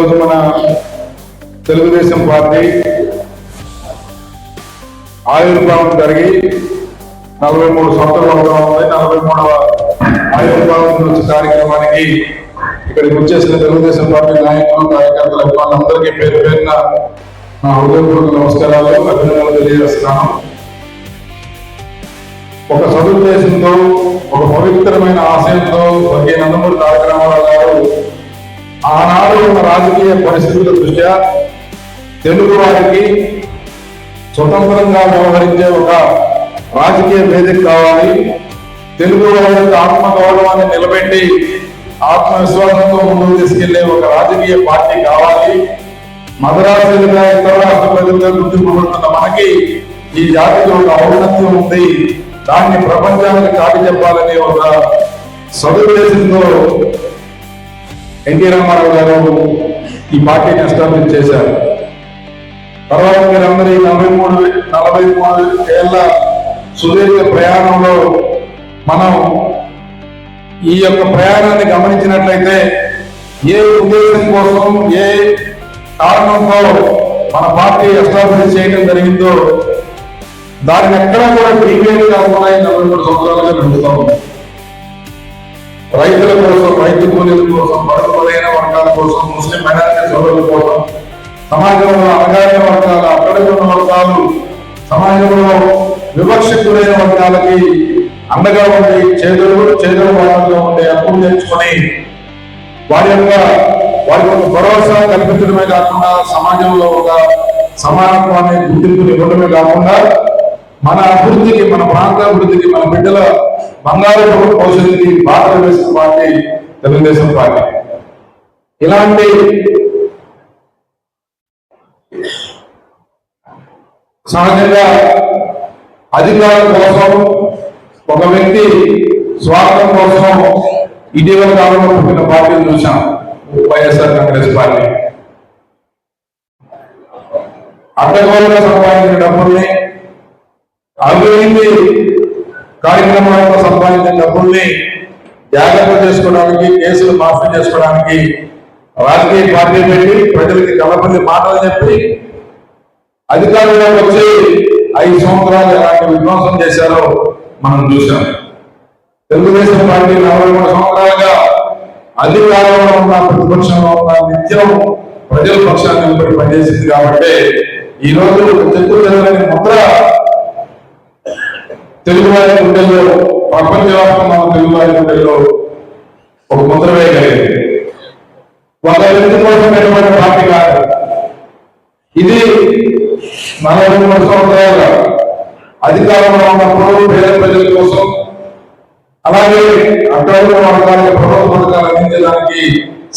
ఈరోజు మన తెలుగుదేశం పార్టీ ఆవిర్భావం జరిగి 43 సంవత్సరాలు అవుతా ఉంది. 43వ ఆవిర్భావం దినోత్సవ కార్యక్రమానికి ఇక్కడికి వచ్చేసిన తెలుగుదేశం పార్టీ నాయకులు, కార్యకర్తలు, అభిమానులందరికీ పేరు పేరున నా హృదయపూర్వక నమస్కారాలు, అభినందనలు తెలియజేస్తున్నాను. ఒక సదుద్దేశంతో, ఒక పవిత్రమైన ఆశయంతో స్వర్గీయ నందమూరి తారక రామారావు గారు ఆనాడు ఉన్న రాజకీయ పరిస్థితుల దృష్ట్యా తెలుగు వారికి స్వతంత్రంగా వ్యవహరించే ఒక రాజకీయ వేదిక కావాలి, తెలుగు వారి యొక్క ఆత్మగౌరవాన్ని నిలబెట్టి ఆత్మవిశ్వాసంతో ముందుకు తీసుకెళ్లే ఒక రాజకీయ పార్టీ కావాలి. మదరాసులుగా ఇతర రాష్ట్ర ప్రజలుగా గుర్తింపబడుతున్న మనకి ఈ జాతికి ఒక ఔన్నత్యం ఉంది, దాన్ని ప్రపంచానికి చాటి చెప్పాలనే ఒక సదుద్దేశంతో ఎన్టీ రామారావు గారు ఈ పార్టీని ఎస్టాబ్లిష్ చేశారు. తర్వాత మీరందరూ ఈ 43 ఏళ్ల సుదీర్ఘ ప్రయాణంలో మనం ఈ యొక్క ప్రయాణాన్ని గమనించినట్లయితే ఏ ఉద్దేశం కోసం, ఏ కారణంతో మన పార్టీ ఎస్టాబ్లిష్ చేయడం జరిగిందో దాన్ని ఎక్కడా కూడా డీవియేట్ కాకుండా 43 సంవత్సరాలుగా నడుస్తూ ఉంది. రైతుల కోసం, రైతు కూలీల కోసం, బడుగుబలైన వర్గాల కోసం, ముస్లిం మైనారిటీ సోదరుల కోసం, సమాజంలో అణగారిన వర్గాలు, అక్కడికి ఉన్న వర్గాలు, సమాజంలో వివక్షితులైన వర్గాలకి అండగా ఉండి చేదుల వారంలో ఉండే హక్కులు తెచ్చుకొని వారికి ఒక భరోసా కల్పించడమే కాకుండా సమాజంలో ఒక సమానత్వాన్ని గుర్తింపుని ఇవ్వడమే కాకుండా మన అభివృద్ధికి, మన ప్రాంత అభివృద్ధికి, మన బిడ్డల బంగారు భవిష్యత్తుకి బాటలు వేసిన పార్టీ తెలుగుదేశం పార్టీ. ఇలాంటి సహజంగా అధికారం కోసం ఒక వ్యక్తి స్వార్థం కోసం ఇటీవల కాలంలో పుట్టిన పార్టీని చూసాం, వైఎస్ఆర్ కాంగ్రెస్ పార్టీ. అడ్డగోలుగా సంపాదించిన డబ్బుల్ని, అభివృద్ధి కార్యక్రమాలతో సంపాదించిన డబ్బుల్ని జాగ్రత్త చేసుకోవడానికి, కేసులు మాఫీ చేసుకోవడానికి రాజకీయ పార్టీ పెట్టి ప్రజలకి కలపల్లి మాటలు చెప్పి అధికారంలోకి వచ్చి 5 సంవత్సరాలు ఎలాంటి విధ్వంసం చేశారో మనం చూసాం. తెలుగుదేశం పార్టీ 43 సంవత్సరాలుగా అధికారంలో ఉన్న, ప్రతిపక్షంలో ఉన్న, నిత్యం ప్రజల పక్షాన్ని నిలబడి పనిచేసింది. కాబట్టి ఈ రోజు చెక్కు చెదరని ముద్ర తెలుగువారి గుండెల్లో, ప్రపంచవ్యాప్తంగా తెలుగువారి గుండెల్లో ఒక ముద్ర వేయగలిగింది. ఒక వ్యక్తి కోసం నిలబడిన పార్టీ కాదు ఇది. 43 సంవత్సరాలుగా అధికారంలో ఉన్నప్పుడు పేద ప్రజల కోసం, అలాగే అగ్రవర్ణ వర్గాలకు ప్రభుత్వ పథకాలు అందించడానికి,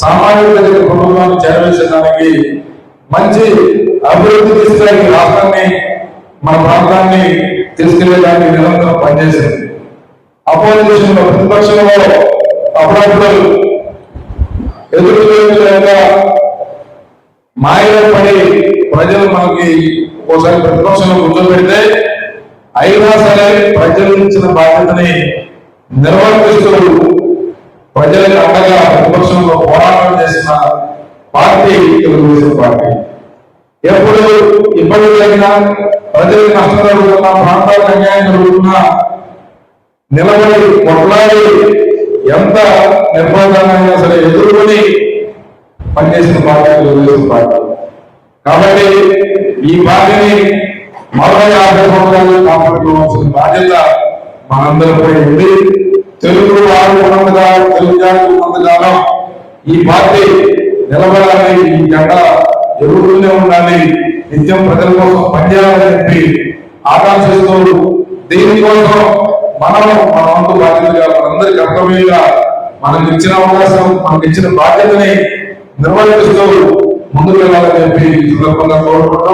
సామాన్య ప్రజల ప్రభుత్వాన్ని చేరవేసేదానికి, మంచి అభివృద్ధి తీసుకుని రాష్ట్రాన్ని, మన ప్రాంతాన్ని తీసుకెళ్లేదానికి నిరంతరం పనిచేసింది. అపోజిషన్ లో, ప్రతిపక్షంలో అప్పుడప్పుడు ఎదురులేక మాయలో పడి ప్రజలు మనకి ఒకసారి ప్రతిపక్షంలో కూర్చోబెడితే అయినా సరే ప్రజలు ఇచ్చిన బాధ్యతని నిర్వర్తిస్తూ ప్రజలకు అండగా ప్రతిపక్షంలో పోరాటం చేసిన పార్టీ తెలుగుదేశం పార్టీ. ఎప్పుడు ఇబ్బంది జరిగినా, ప్రజలకు నష్టం జరుగుతున్నా, ప్రాంతాలకు అన్యాయం జరుగుతున్నా నిలబడి కొట్లాడి ఎంత నిర్బంధాలైనా సరే ఎదుర్కొని పనిచేసిన పార్టీ తెలుగుదేశం పార్టీ. కాబట్టి ఈ పార్టీని మరో 50 సంవత్సరాలు కాపాడుకోవాల్సిన బాధ్యత మనందరిపై ఉంది. తెలుగు వారు ఉన్నంతకాలం, తెలుగు జాతి ఉన్నంతకాలం ఈ పార్టీ నిలబడాలి, ఈ జెండా ఎదుగుతూనే ఉండాలి, నిత్యం ప్రజల కోసం పనిచేయాలని చెప్పి ఆకాంక్షిస్తూ దీనికోసం మన వంతు బాధ్యతగా, మనందరి కర్తవ్యంగా మనకు ఇచ్చిన అవకాశం, మనకు ఇచ్చిన బాధ్యతని నిర్వహిస్తూ ముందుకు వెళ్ళాలని చెప్పి ఈ సందర్భంగా కోరుకుంటూ